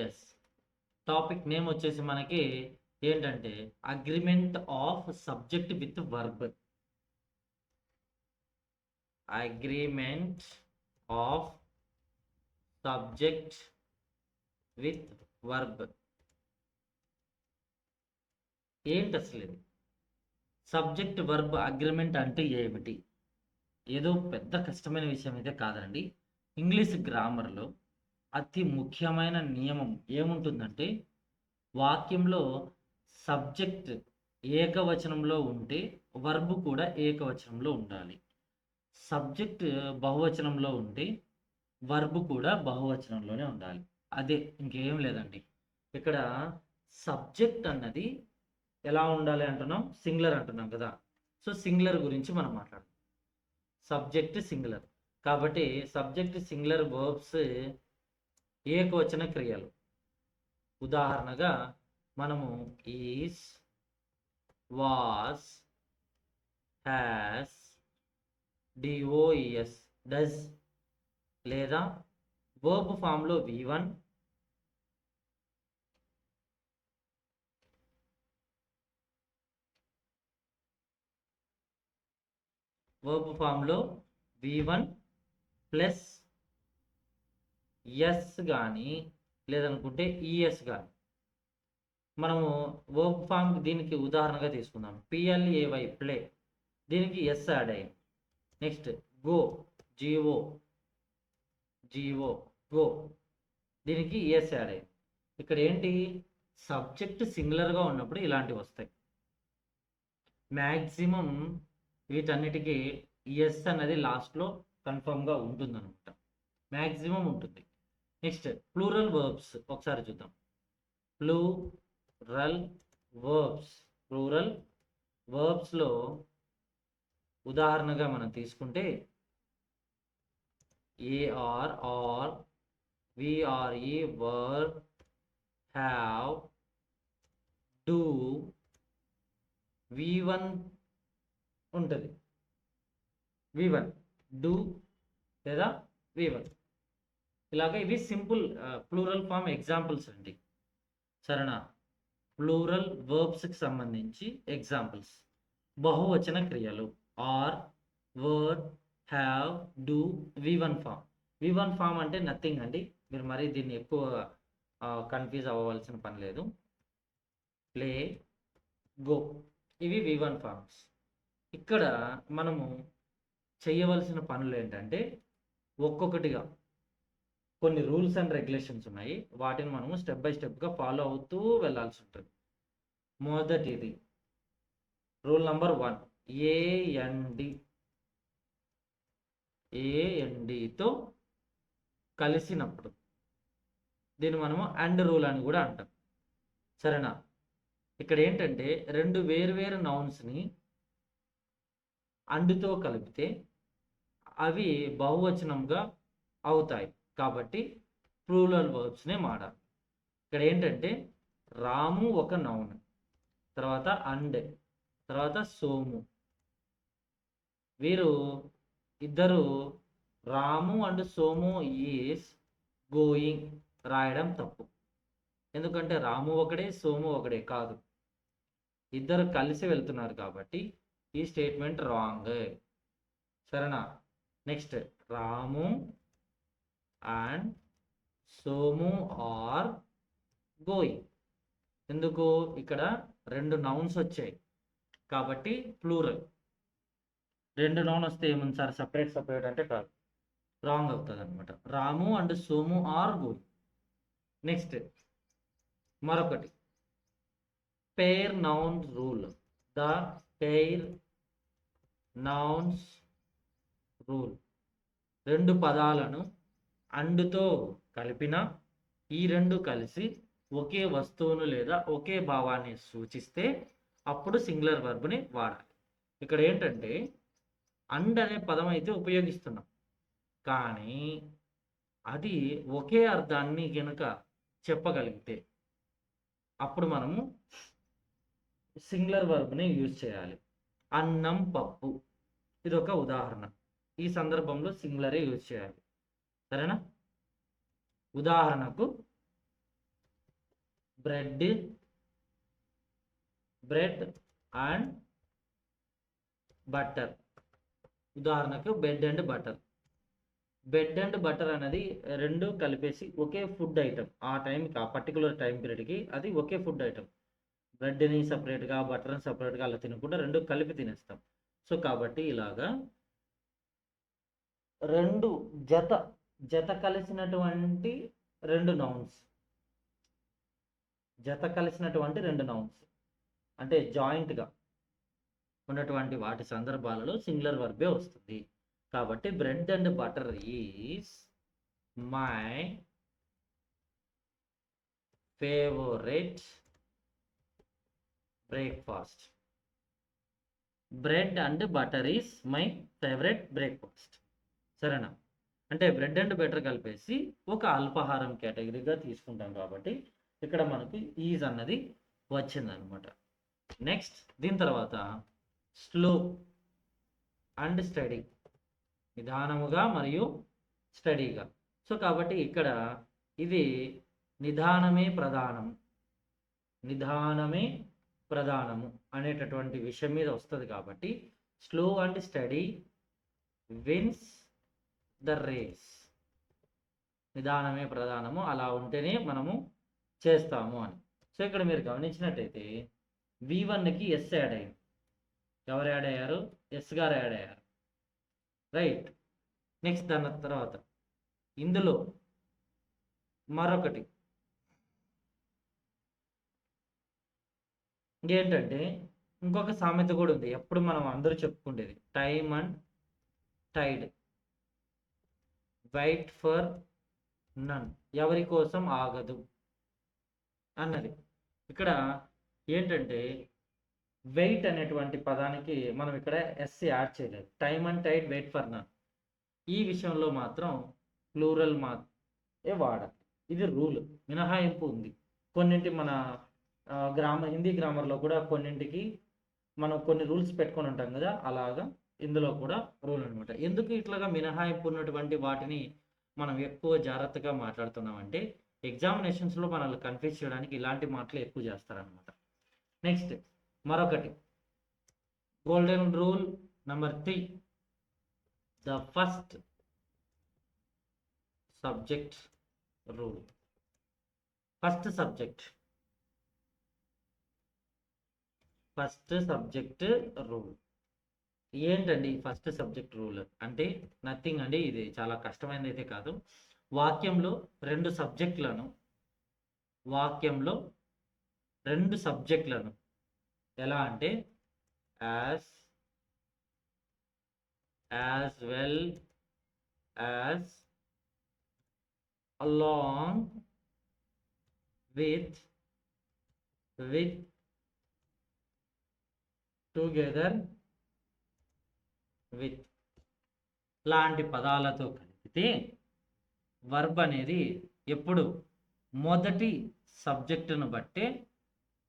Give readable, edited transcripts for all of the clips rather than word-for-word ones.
Yes. Topic name వచ్చేసి మనకి ఏంటంటే agreement of subject with verb. Agreement of subject with verb. ఏంటి అసలు ఇది? సబ్జెక్ట్ వర్బ్ అగ్రిమెంట్ అంటే ఏమిటి? ఏదో పెద్ద కష్టమైన విషయం అయితే కాదండి. ఇంగ్లీష్ గ్రామర్లో అతి ముఖ్యమైన నియమం ఏముంటుందంటే, వాక్యంలో సబ్జెక్ట్ ఏకవచనంలో ఉంటే వర్బ్ కూడా ఏకవచనంలో ఉండాలి. సబ్జెక్ట్ బహువచనంలో ఉంటే వర్బ్ కూడా బహువచనంలోనే ఉండాలి. అదే, ఇంకేం లేదండి. ఇక్కడ సబ్జెక్ట్ అన్నది ఎలా ఉండాలి అంటున్నాం? సింగులర్ అంటున్నాం కదా. సో సింగులర్ గురించి మనం మాట్లాడుతాం. సబ్జెక్ట్ సింగులర్ కాబట్టి సబ్జెక్ట్ సింగులర్ వర్బ్స్ ఏకవచన క్రియలు. ఉదాహరణగా మనము ఈస్, వాస్, హ్యాస్, డిఓఈఎస్, డస్ లేదా వర్బ్ ఫామ్లో V1, వర్బ్ ఫామ్లో V1 ప్లస్ ఎస్ కానీ లేదనుకుంటే ఈఎస్ కానీ. మనము వర్బ్ ఫామ్ దీనికి ఉదాహరణగా తీసుకుందాం. PLAY ప్లే, దీనికి ఎస్ యాడ్ అయ్యింది. నెక్స్ట్ గో, GO గో, దీనికి ఈఎస్ యాడ్ అయ్యింది. ఇక్కడ ఏంటి? సబ్జెక్ట్ సింగులర్గా ఉన్నప్పుడు ఇలాంటివి వస్తాయి. మ్యాక్సిమం వీటన్నిటికీ ఈఎస్ అన్నది లాస్ట్లో కన్ఫర్మ్గా ఉంటుందన్నమాట. మ్యాక్సిమం ఉంటుంది. నెక్స్ట్ ప్లూరల్ వర్బ్స్ ఒకసారి చూద్దాం. ప్లూరల్ వర్బ్స్లో ఉదాహరణగా మనం తీసుకుంటే AR, are, VRE, were, have, do, V1 ఉంటుంది. V1 డూ లేదా V1. ఇలాగ ఇవి సింపుల్ ప్లూరల్ ఫామ్ ఎగ్జాంపుల్స్ అండి. సరేనా? ప్లూరల్ వర్బ్స్కి సంబంధించి ఎగ్జాంపుల్స్. బహువచన క్రియలు are, were, have, do, V1 form. V1 form అంటే నథింగ్ అండి. మీరు మరీ దీన్ని ఎక్కువ కన్ఫ్యూజ్ అవ్వవలసిన పని లేదు. ప్లే, గో, ఇవి V1 ఫామ్స్. ఇక్కడ మనము చేయవలసిన పనులు ఏంటంటే ఒక్కొక్కటిగా కొన్ని రూల్స్ అండ్ రెగ్యులేషన్స్ ఉన్నాయి. వాటిని మనము స్టెప్ బై స్టెప్గా ఫాలో అవుతూ వెళ్ళాల్సి ఉంటుంది. మొదటిది రూల్ నంబర్ 1, ఏఎన్డితో కలిసినప్పుడు దీన్ని మనము అండ్ రూల్ అని కూడా అంటాం. సరేనా? ఇక్కడ ఏంటంటే రెండు వేరు నౌన్స్ని అండ్తో కలిపితే అవి బహువచనంగా అవుతాయి. కాబట్టి ప్లూరల్ వర్బ్స్నే వాడాలి. ఇక్కడ ఏంటంటే రాము ఒక నౌన్, తర్వాత అండ్, తర్వాత సోము. వీరు ఇద్దరు రాము అండ్ సోము ఈస్ గోయింగ్ రాయడం తప్పు. ఎందుకంటే రాము ఒకడే, సోము ఒకడే కాదు. ఇద్దరు కలిసి వెళ్తున్నారు కాబట్టి ఈ స్టేట్మెంట్ రాంగ్. సరేనా? Next Ramu and Somu are going. ఎందుకు? ఇక్కడ రెండు నౌన్స్ వచ్చాయి కాబట్టి ప్లూరల్. రెండు నౌన్ వస్తే ఏముంది సార్ సపరేట్ అంటే కాదు, రాంగ్ అవుతుంది అనమాట. Ramu and Somu are going. Next మరొకటి pair noun rule. The pair nouns rule. రెండు పదాలను అండ్తో కలిపిన ఈ రెండు కలిసి ఒకే వస్తువును లేదా ఒకే భావాన్ని సూచిస్తే అప్పుడు సింగులర్ వర్బ్ని వాడాలి. ఇక్కడ ఏంటంటే అండ్ అనే పదం అయితే ఉపయోగిస్తున్నాం, కానీ అది ఒకే అర్థాన్ని కనుక చెప్పగలిగితే అప్పుడు మనము సింగులర్ వర్బ్ని యూజ్ చేయాలి. అన్నం, పప్పు, ఇది ఒక ఉదాహరణ. ఈ సందర్భంలో సింగులరే యూజ్ చేయాలి. సరేనా? ఉదాహరణకు బ్రెడ్ అండ్ బటర్. ఉదాహరణకు bed and butter. Bed and butter అనేది రెండు కలిపేసి ఒకే ఫుడ్ ఐటమ్, ఆ టైంకి ఆ పర్టికులర్ టైం పీరియడ్కి అది ఒకే ఫుడ్ ఐటమ్. బ్రెడ్ని సపరేట్గా బటర్ని సపరేట్గా అలా తినకుండా రెండు కలిపి తినేస్తాం. సో కాబట్టి ఇలాగా రెండు జత కలిసినటువంటి రెండు నౌన్స్, అంటే జాయింట్గా ఉన్నటువంటి వాటి సందర్భాలలో సింగులర్ వర్బే వస్తుంది. కాబట్టి bread and butter is my favourite breakfast. Bread and butter is my favourite breakfast. సరేనా? అంటే బ్రెడ్ అండ్ బటర్ కలిపేసి ఒక అల్పాహారం కేటగిరీగా తీసుకుంటాం కాబట్టి ఇక్కడ మనకి ఈజ్ అన్నది వచ్చిందనమాట. నెక్స్ట్ దీని తర్వాత స్లో అండ్ స్టడీ, నిదానముగా మరియు స్టడీగా. సో కాబట్టి ఇక్కడ ఇది నిదానమే ప్రధానము అనేటటువంటి విషయం మీద వస్తుంది కాబట్టి slow and steady wins the race. నిదానమే ప్రధానము, అలా ఉంటేనే మనము చేస్తాము అని. సో ఇక్కడ మీరు గమనించినట్టయితే V1కి ఎస్ యాడ్ అయింది. ఎవరు యాడ్ అయ్యారు? ఎస్ గారు యాడ్ అయ్యారు. రైట్. నెక్స్ట్ దాని తర్వాత ఇందులో మరొకటి ఏంటంటే ఇంకొక సామెత కూడా ఉంది, ఎప్పుడు మనం అందరూ చెప్పుకుంటేది, time and tide, wait for none, ఎవరి కోసం ఆగదు అన్నది. ఇక్కడ ఏంటంటే వెయిట్ అనేటువంటి పదానికి మనం ఇక్కడ ఎస్ యాడ్ చేయలేదు. Time and tide, wait for none, ఈ విషయంలో మాత్రం ప్లూరల్ మాత్రమే వాడాలి. ఇది రూల్. మినహాయింపు ఉంది కొన్నింటి, మన హిందీ గ్రామర్లో కూడా కొన్నింటికి మనం కొన్ని రూల్స్ పెట్టుకొని ఉంటాం కదా, అలాగా ఇందులో కూడా రూల్ అనమాట. ఎందుకు ఇట్లాగా మినహాయింపు ఉన్నటువంటి వాటిని మనం ఎక్కువ జాగ్రత్తగా మాట్లాడుతున్నామంటే ఎగ్జామినేషన్స్లో మనల్ని కన్ఫ్యూజ్ చేయడానికి ఇలాంటి మాటలు ఎక్కువ చేస్తారనమాట. నెక్స్ట్ మరొకటి golden rule number 3, the first subject rule. First subject rule ఏంటండి? ఫస్ట్ సబ్జెక్ట్ రూల్ అంటే నథింగ్ అండి, ఇది చాలా కష్టమైనది అయితే కాదు. వాక్యంలో రెండు సబ్జెక్టులను ఎలా అంటే as well as, along with, together with లాంటి పదాలతో కలిపితే వర్బ్ అనేది ఎప్పుడు మొదటి సబ్జెక్టును బట్టే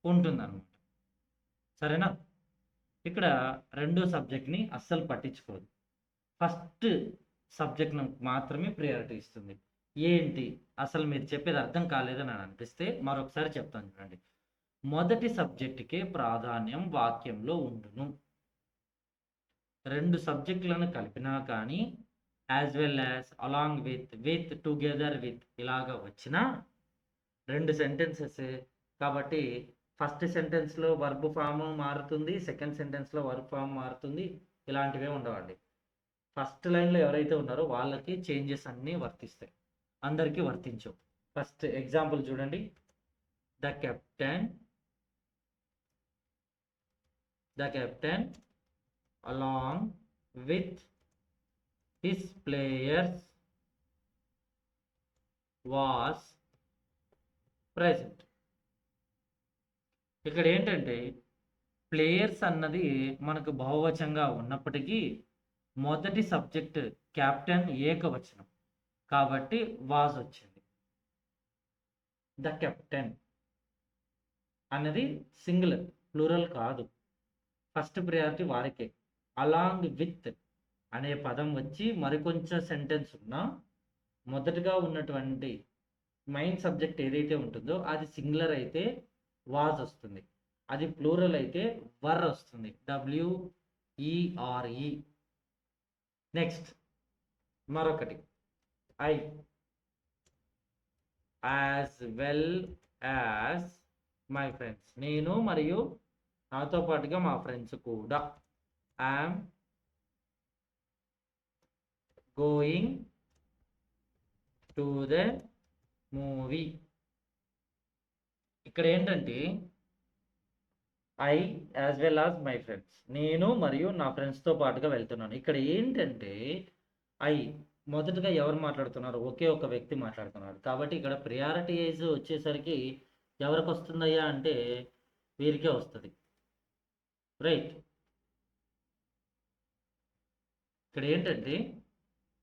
ఉంటుందన్నమాట. సరేనా? ఇక్కడ రెండో సబ్జెక్ట్ని అస్సలు పట్టించుకోదు, ఫస్ట్ సబ్జెక్ట్ను మాత్రమే ప్రియారిటీ ఇస్తుంది. ఏంటి అసలు మీరు చెప్పేది అర్థం కాలేదని అని అనిపిస్తే మరొకసారి చెప్తాను చూడండి. మొదటి సబ్జెక్టుకే ప్రాధాన్యం వాక్యంలో ఉండును. రెండు సబ్జెక్టులను కలిపినా కానీ as well as, along with, together with ఇలాగా వచ్చిన రెండు సెంటెన్సెస్ కాబట్టి ఫస్ట్ సెంటెన్స్లో వర్బ్ ఫామ్ మారుతుంది, సెకండ్ సెంటెన్స్లో వర్బ్ ఫామ్ మారుతుంది. ఇలాంటివే ఉండవండి. ఫస్ట్ లైన్లో ఎవరైతే ఉన్నారో వాళ్ళకి చేంజెస్ అన్నీ వర్తిస్తాయి, అందరికీ వర్తించవు. ఫస్ట్ ఎగ్జాంపుల్ చూడండి. The captain along with his players was present. ఇక్కడ ఏంటంటే ప్లేయర్స్ అన్నది మనకు బహువచనంగా ఉన్నప్పటికీ మొదటి సబ్జెక్ట్ క్యాప్టెన్ ఏకవచనం కాబట్టి వాజ్ వచ్చింది. ద కెప్టెన్ అన్నది సింగులర్, ప్లూరల్ కాదు. ఫస్ట్ ప్రియారిటీ వారికే. అలాంగ్ విత్ అనే పదం వచ్చి మరికొంచెం సెంటెన్స్ ఉన్నా మొదటగా ఉన్నటువంటి మెయిన్ సబ్జెక్ట్ ఏదైతే ఉంటుందో అది సింగులర్ అయితే వాజ్ వస్తుంది, అది ప్లూరల్ అయితే వర్ వస్తుంది, WERE. నెక్స్ట్ మరొకటి I as well as my friends, నేను మరియు నాతో పాటుగా మా ఫ్రెండ్స్ కూడా. I'm going to the movie. ఇక్కడ ఏంటంటే I as well as my friends, నేను మరియు నా ఫ్రెండ్స్తో పాటుగా వెళ్తున్నాను. ఇక్కడ ఏంటంటే ఐ మొదటగా ఎవరు మాట్లాడుతున్నారు, ఒకే ఒక వ్యక్తి మాట్లాడుతున్నారు. కాబట్టి ఇక్కడ ప్రియారిటైజ్ వచ్చేసరికి ఎవరికి వస్తుందయ్యా అంటే వీరికే వస్తుంది, రైట్. ఇక్కడ ఏంటంటే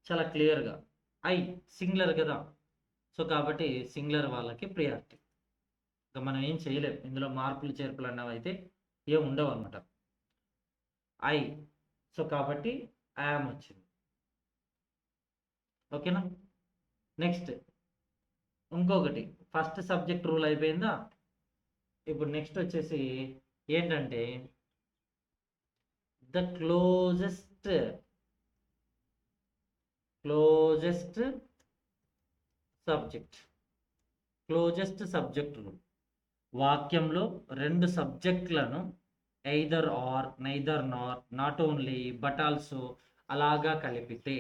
చాలా క్లియర్గా ఐ సింగులర్ కదా, సో కాబట్టి సింగులర్ వాళ్ళకి ప్రియారిటీ. ఇంకా మనం ఏం చేయలేం, ఇందులో మార్పులు చేర్పులు అన్నవి అయితే ఏం ఉండవు అనమాట. ఐ, సో కాబట్టి ఐఎమ్ వచ్చింది. ఓకేనా. నెక్స్ట్ ఇంకొకటి, ఫస్ట్ సబ్జెక్ట్ రూల్ అయిపోయిందా. ఇప్పుడు నెక్స్ట్ వచ్చేసి ఏంటంటే the closest subject. Closest subject rule వాక్యంలో రెండు సబ్జెక్టులను either or, neither nor, not only, but also అలాగా కలిపితే,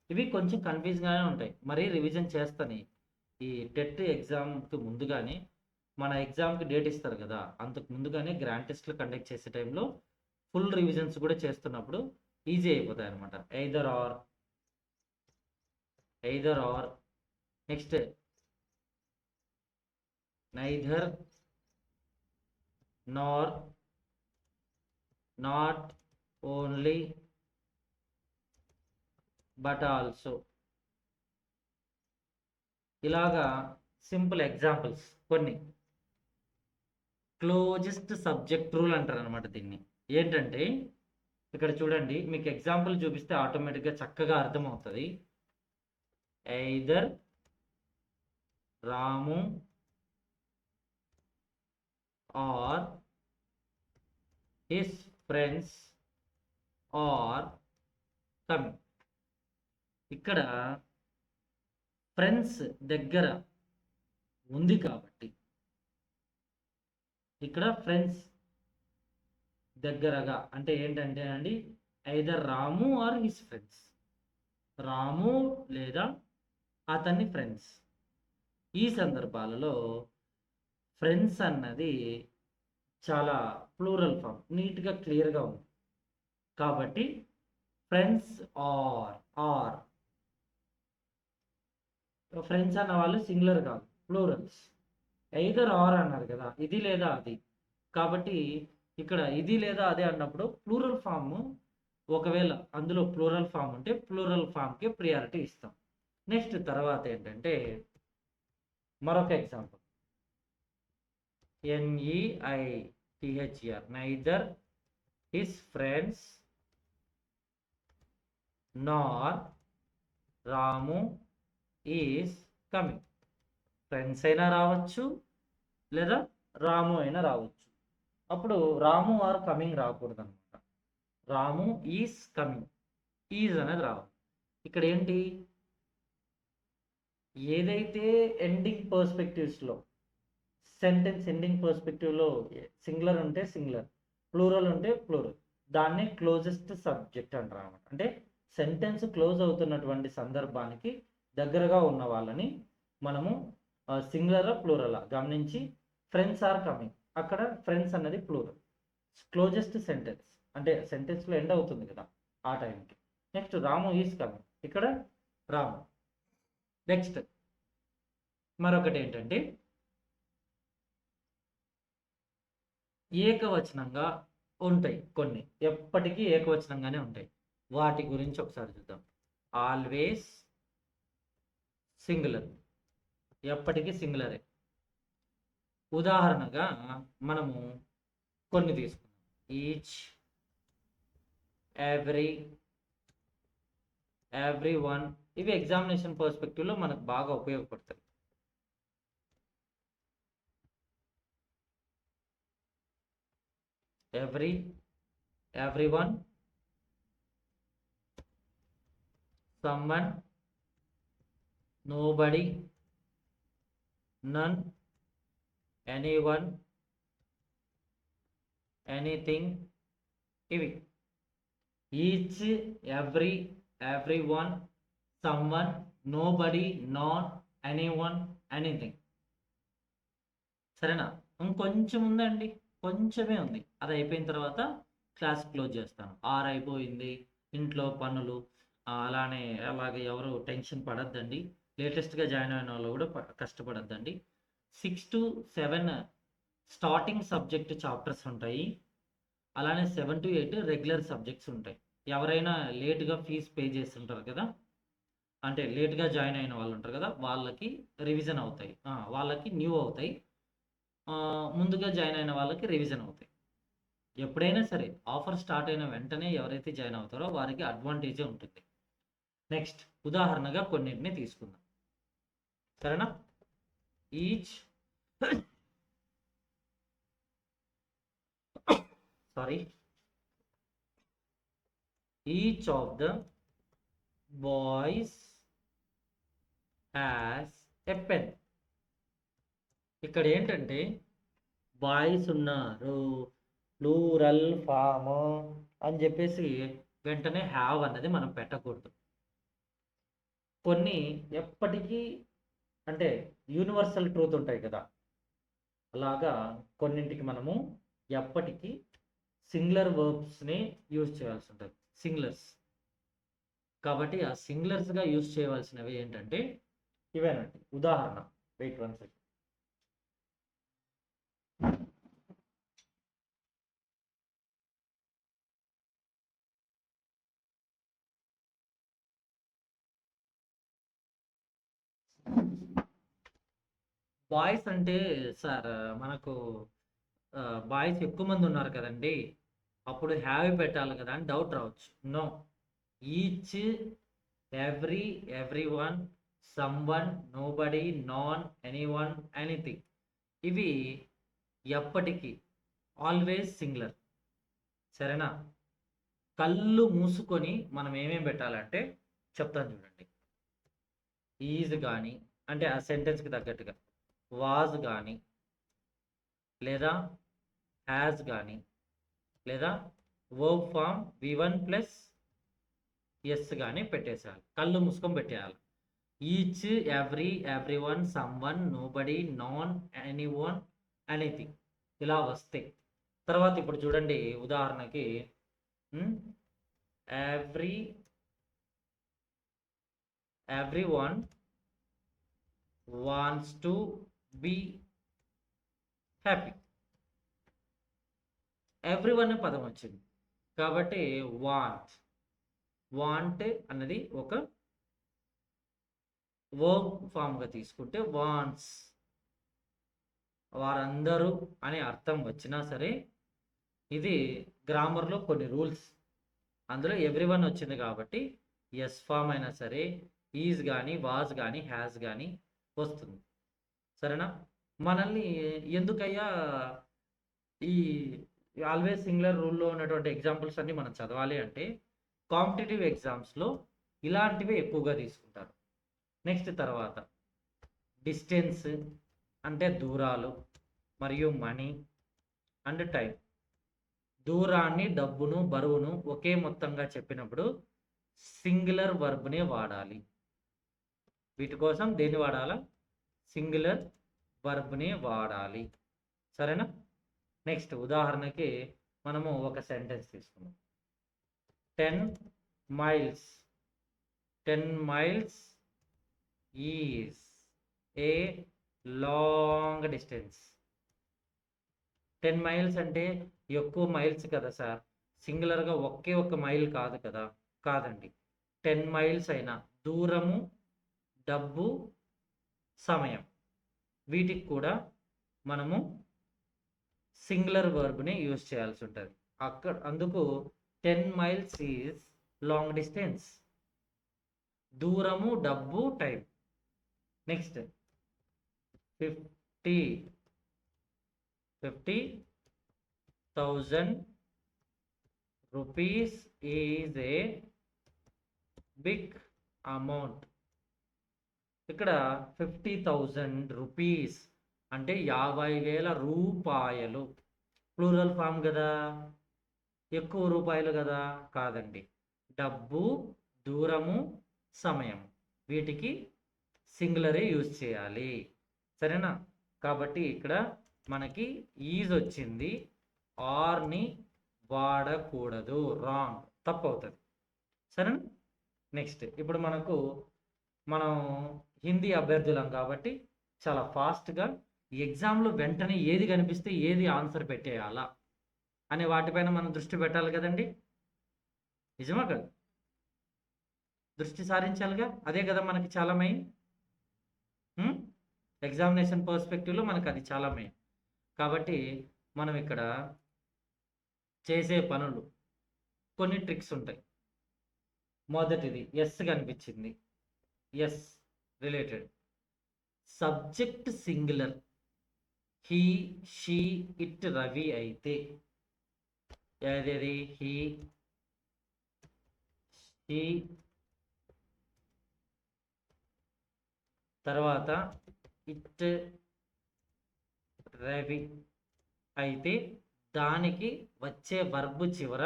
ఇవి కొంచెం కన్ఫ్యూజ్గానే ఉంటాయి. మరీ రివిజన్ చేస్తాను. ఈ టెట్ ఎగ్జామ్కి ముందుగానే మన ఎగ్జామ్కి డేట్ ఇస్తారు కదా, అంతకు ముందుగానే గ్రాండ్ టెస్ట్లు కండక్ట్ చేసే టైంలో ఫుల్ రివిజన్స్ కూడా చేస్తున్నప్పుడు ఈజీ అయిపోతాయి అనమాట. Either are, next neither nor, not only, but also, ఇలాగా సింపుల్ ఎగ్జాంపుల్స్ కొన్ని. క్లోజెస్ట్ సబ్జెక్ట్ రూల్ అంటారు అనమాట దీన్ని. ఏంటంటే ఇక్కడ చూడండి, మీకు ఎగ్జాంపుల్ చూపిస్తే ఆటోమేటిక్గా చక్కగా అర్థమవుతుంది. Either Ramu or his friends are coming. ఇక్కడ ఫ్రెండ్స్ దగ్గర ఉంది కాబట్టి ఇక్కడ ఫ్రెండ్స్ దగ్గరగా అంటే ఏంటంటే అండి, either Ramu or his friends, Ramu లేదా అతని ఫ్రెండ్స్. ఈ సందర్భాలలో ఫ్రెండ్స్ అన్నది చాలా ప్లూరల్ ఫామ్, నీట్గా క్లియర్గా ఉంది. కాబట్టి ఫ్రెండ్స్ ఆర్ ఫ్రెండ్స్ అన్న వాళ్ళు సింగులర్ కాదు, ప్లూరల్స్. ఎయిదర్ ఆర్ అన్నారు కదా, ఇది లేదా అది. కాబట్టి ఇక్కడ ఇది లేదా అదే అన్నప్పుడు ప్లూరల్ ఫామ్, ఒకవేళ అందులో ప్లూరల్ ఫామ్ ఉంటే ప్లూరల్ ఫామ్కి ప్రియారిటీ ఇస్తాం. నెక్స్ట్ తర్వాత ఏంటంటే మరొక example, NEITHER, neither his friends Nar Ramu is coming. Friends అయినా రావచ్చు లేదా రాము అయినా రావచ్చు. అప్పుడు రాము ఆర్ కమింగ్ రాకూడదు అనమాట, రాము ఈజ్ కమింగ్, ఈజ్ అనేది రావాలి. ఇక్కడ ఏంటి, ఏదైతే ఎండింగ్ పర్స్పెక్టివ్స్లో, సెంటెన్స్ ఎండింగ్ పర్స్పెక్టివ్లో సింగులర్ ఉంటే సింగులర్, ప్లూరల్ ఉంటే ప్లూరల్, దాన్నే క్లోజెస్ట్ సబ్జెక్ట్ అంటారు అనమాట. అంటే సెంటెన్స్ క్లోజ్ అవుతున్నటువంటి సందర్భానికి దగ్గరగా ఉన్న వాళ్ళని మనము సింగులరా ప్లూరలా గమనించి, ఫ్రెండ్స్ ఆర్ కమింగ్, అక్కడ ఫ్రెండ్స్ అన్నది ప్లూరల్. క్లోజెస్ట్ సెంటెన్స్ అంటే సెంటెన్స్లో ఎండ్ అవుతుంది కదా ఆ టైంకి. నెక్స్ట్ రాము ఈజ్ కమింగ్, ఇక్కడ రాము. నెక్స్ట్ మరొకటి ఏంటంటే ఏకవచనంగా ఉంటాయి కొన్ని, ఎప్పటికీ ఏకవచనంగానే ఉంటాయి. వాటి గురించి ఒకసారి చూద్దాం. ఆల్వేస్ సింగులర్, ఎప్పటికీ సింగులరే. ఉదాహరణగా మనము కొన్ని తీసుకుందాం. ఈచ్, ఎవ్రీ వన్, ఇవి ఎగ్జామినేషన్ పర్స్పెక్టివ్లో మనకు బాగా ఉపయోగపడతాయి. everyone, someone, nobody, none, anyone, anything. ఇవి each, everyone, someone, nobody, none, anyone, anything. సరేనా? ఇంకొంచెం ఉందండి, కొంచెమే ఉంది. అది అయిపోయిన తర్వాత క్లాస్ క్లోజ్ చేస్తాను. 6 అయిపోయింది, ఇంట్లో పనులు, అలాగే ఎవరు టెన్షన్ పడద్దండి. లేటెస్ట్గా జాయిన్ అయిన వాళ్ళు కూడా కష్టపడద్దండి. 6 to 7 స్టార్టింగ్ సబ్జెక్ట్ చాప్టర్స్ ఉంటాయి. అలానే 7 to 8 రెగ్యులర్ సబ్జెక్ట్స్ ఉంటాయి. ఎవరైనా లేట్గా ఫీజు పే చేస్తుంటారు కదా, అంటే లేట్గా జాయిన్ అయిన వాళ్ళు ఉంటారు కదా, వాళ్ళకి రివిజన్ అవుతాయి, వాళ్ళకి న్యూ అవుతాయి. ముందుగా జాయిన్ అయిన వాళ్ళకి రివిజన్ అవుతాయి. ఎప్పుడైనా సరే ఆఫర్ స్టార్ట్ అయిన వెంటనే ఎవరైతే జాయిన్ అవుతారో వారికి అడ్వాంటేజే ఉంటుంది. నెక్స్ట్ ఉదాహరణగా కొన్నింటిని తీసుకుందాం, సరేనా? Each each of the boys has a pen. ఇక్కడ ఏంటంటే బాయ్స్ ఉన్నారు, ప్లూరల్ ఫామ్ అని చెప్పేసి వెంటనే హ్యావ్ అన్నది మనం పెట్టకూడదు. కొన్ని ఎప్పటికీ అంటే యూనివర్సల్ ట్రూత్ ఉంటాయి కదా, అలాగా కొన్నింటికి మనము ఎప్పటికీ సింగులర్ వర్బ్స్ని యూజ్ చేయాల్సి ఉంటుంది, సింగులర్స్. కాబట్టి ఆ సింగులర్స్గా యూజ్ చేయవలసినవి ఏంటంటే ఇవేనండి. ఉదాహరణ, వెయిట్ 1 సెకండ్. బాయ్స్ అంటే సార్ మనకు బాయ్స్ ఎక్కువ మంది ఉన్నారు కదండి, అప్పుడు హ్యావ్ పెట్టాలి కదా అని డౌట్ రావచ్చు. No, each, everyone, someone, nobody, none, anyone, anything, ఇవి ఎప్పటికీ ఆల్వేస్ సింగులర్. సరేనా? కళ్ళు మూసుకొని మనం ఏమేమి పెట్టాలంటే చెప్తాను చూడండి. ఈజ్ కానీ, అంటే ఆ సెంటెన్స్కి తగ్గట్టుగా, వాజ్ కానీ, లేదా హ్యాజ్ కానీ, లేదా verb form V1 plus S కానీ పెట్టేసేయాలి. కళ్ళు మూసుకొని పెట్టేయాలి. Each, everyone, someone, nobody, none, anyone, anything, ఇలా వస్తే తర్వాత ఇప్పుడు చూడండి ఉదాహరణకి everyone wants to be happy. Everyone పదం వచ్చింది కాబట్టి వాంట్ అన్నది ఒక వర్బ్ ఫామ్గా తీసుకుంటే వాంట్స్, వారందరూ అనే అర్థం వచ్చినా సరే ఇది గ్రామర్లో కొన్ని రూల్స్, అందులో ఎవ్రీవన్ వచ్చింది కాబట్టి ఎస్ ఫామ్ అయినా సరే ఈజ్ కానీ, వాజ్ కానీ, హ్యాజ్ కానీ వస్తుంది. సరేనా? మనల్ని ఎందుకయ్యా ఈ ఆల్వేస్ సింగులర్ రూల్లో ఉన్నటువంటి ఎగ్జాంపుల్స్ అన్ని మనం చదవాలి అంటే కాంపిటేటివ్ ఎగ్జామ్స్లో ఇలాంటివి ఎక్కువగా తీసుకుంటారు. నెక్స్ట్ తర్వాత డిస్టెన్స్ అంటే దూరాలు, మరియు మనీ అండ్ టైం. దూరాన్ని, డబ్బును, బరువును ఒకే మొత్తంగా చెప్పినప్పుడు సింగులర్ వర్బ్ని వాడాలి. వీటి కోసం దేన్ని వాడాలా? సింగులర్ వర్బ్ని వాడాలి. సరేనా? నెక్స్ట్ ఉదాహరణకి మనము ఒక సెంటెన్స్ తీసుకుందాం. 10 miles is a long distance. 10 miles అంటే ఎక్కువ మైల్స్ కదా సార్, సింగులర్గా ఒకే ఒక్క మైల్ కాదు కదా. కాదండి, 10 miles అయినా దూరము, డబ్బు, సమయం, వీటికి కూడా మనము సింగులర్ వర్బ్ని యూజ్ చేయాల్సి ఉంటుంది. అందుకు 10 miles ఈజ్ లాంగ్ డిస్టెన్స్, దూరము, డబ్బు, time. Next 50 1000 rupees is a big amount. ఇక్కడ 50,000 రూపీస్ అంటే 50,000 రూపాయలు. ప్లూరల్ ఫామ్ కదా, ఎక్కువ రూపాయలు కదా, కాదండి. డబ్బు, దూరము, సమయం వీటికి సింగులరే యూజ్ చేయాలి. సరేనా? కాబట్టి ఇక్కడ మనకి ఈజ్ వచ్చింది, ఆర్ని వాడకూడదు, రాంగ్, తప్పు అవుతుంది. సరేనా? నెక్స్ట్ ఇప్పుడు మనం హిందీ అభ్యర్థులం కాబట్టి చాలా ఫాస్ట్గా ఎగ్జామ్లో వెంటనే ఏది కనిపిస్తే ఏది ఆన్సర్ పెట్టేయాలా అనే వాటిపైన మనం దృష్టి పెట్టాలి కదండి. నిజమా కదా? దృష్టి సారించాలిగా, అదే కదా మనకి చాలా మెయిన్. ఎగ్జామినేషన్ పర్స్పెక్టివ్లో మనకు అది చాలా మెయిన్. కాబట్టి మనం ఇక్కడ చేసే పనులు కొన్ని ట్రిక్స్ ఉంటాయి. మొదటిది ఎస్ కనిపించింది, S related. Subject singular he, she, it, Ravi అయితే ఏదేది హీ, షీ, తర్వాత ఇట్, రవి అయితే దానికి వచ్చే వర్బ్ చివర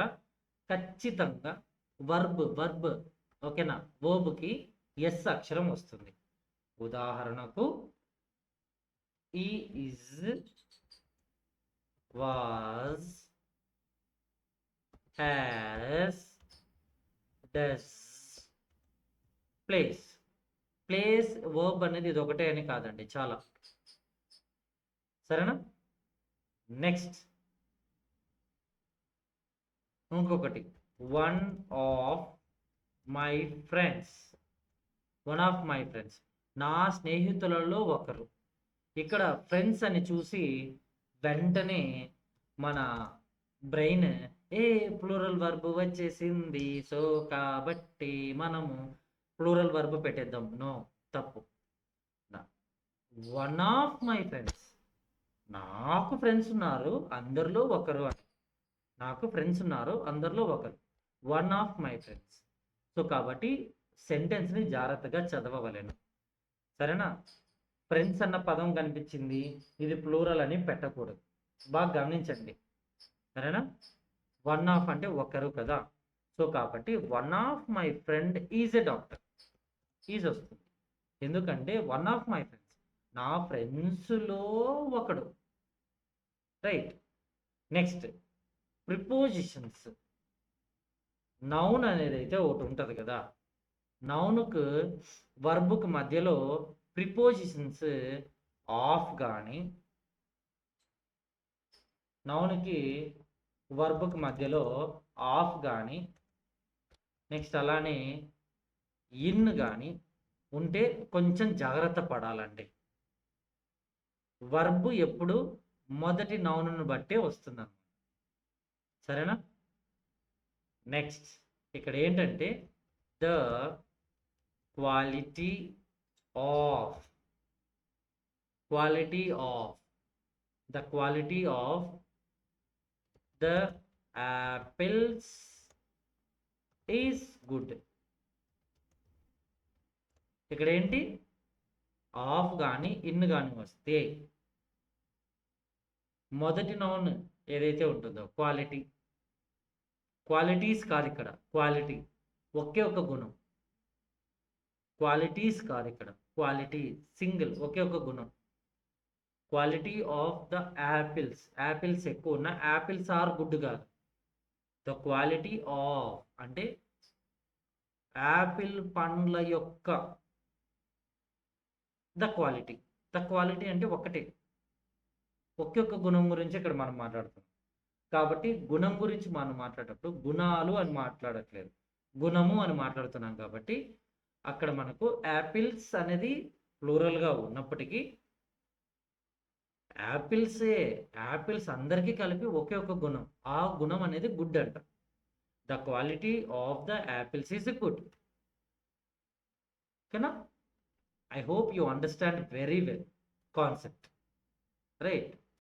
ఖచ్చితంగా వర్బ్ ఓకేనా, వర్బ్కి ఎస్ అక్షరం వస్తుంది. ఉదాహరణకు ఈ, is, was, has, does, place. Place verb అనేది ఇది ఒకటే అని కాదండి, చాలా. సరేనా? నెక్స్ట్ ఇంకొకటి, one of my friends. One of my friends, నా స్నేహితులలో ఒకరు. ఇక్కడ ఫ్రెండ్స్ అని చూసి వెంటనే మన బ్రెయిన్ ప్లూరల్ వర్బ్ వచ్చేసింది, సో కాబట్టి మనము ప్లూరల్ వర్బ్ పెట్టేద్దాం. నో, తప్పు. వన్ ఆఫ్ మై ఫ్రెండ్స్, నాకు ఫ్రెండ్స్ ఉన్నారు అందరిలో ఒకరు అని. నాకు ఫ్రెండ్స్ ఉన్నారు అందరిలో ఒకరు, one of my friends. So కాబట్టి సెంటెన్స్ని జాగ్రత్తగా చదవవలెను. సరేనా? ఫ్రెండ్స్ అన్న పదం కనిపించింది, ఇది ప్లూరల్ అని పెట్టకూడదు, బాగా గమనించండి. సరేనా? వన్ ఆఫ్ అంటే ఒకరు కదా, సో కాబట్టి one of my friend is a doctor, is వస్తుంది. ఎందుకంటే వన్ ఆఫ్ మై ఫ్రెండ్స్, నా ఫ్రెండ్స్లో ఒకడు. రైట్. Next prepositions. నౌన్ అనేది అయితే ఒకటి ఉంటుంది కదా, నౌన్కు వర్బుకు మధ్యలో ప్రిపోజిషన్స్ ఆఫ్ కానీ, నౌన్కి వర్బుకు మధ్యలో ఆఫ్ కానీ, నెక్స్ట్ అలానే ఇన్ కానీ ఉంటే కొంచెం జాగ్రత్త పడాలండి. వర్బ్ ఎప్పుడు మొదటి నౌన్ను బట్టే వస్తుందన్నమాట. సరేనా? నెక్స్ట్ ఇక్కడ ఏంటంటే the quality of, the quality of the apples is good. ఇక్కడ ఏంటి, ఆఫ్ కానీ ఇన్ కానీ వస్తే మొదటి నౌన్ ఏదైతే ఉంటుందో క్వాలిటీ, క్వాలిటీస్ కాదు ఇక్కడ, క్వాలిటీ ఒకే ఒక గుణం. క్వాలిటీస్ కాదు ఇక్కడ, క్వాలిటీ సింగిల్, ఒకే ఒక గుణం. Quality of the apples, apples ఎక్కువ ఉన్న, యాపిల్స్ ఆర్ గుడ్ కాదు. ద క్వాలిటీ ఆఫ్ అంటే యాపిల్ పండ్ల యొక్క, ద క్వాలిటీ అంటే ఒకటే, ఒకే ఒక్క గుణం గురించి ఇక్కడ మనం మాట్లాడుతున్నాం. కాబట్టి గుణం గురించి మనం మాట్లాడేటప్పుడు గుణాలు అని మాట్లాడట్లేదు, గుణము అని మాట్లాడుతున్నాం. కాబట్టి అక్కడ మనకు యాపిల్స్ అనేది ప్లూరల్గా ఉన్నప్పటికీ యాపిల్స్ అందరికీ కలిపి ఒకే ఒక గుణం, ఆ గుణం అనేది గుడ్ అంట. The quality of the apples is good. ఓకేనా? I hope you understand very well concept, right?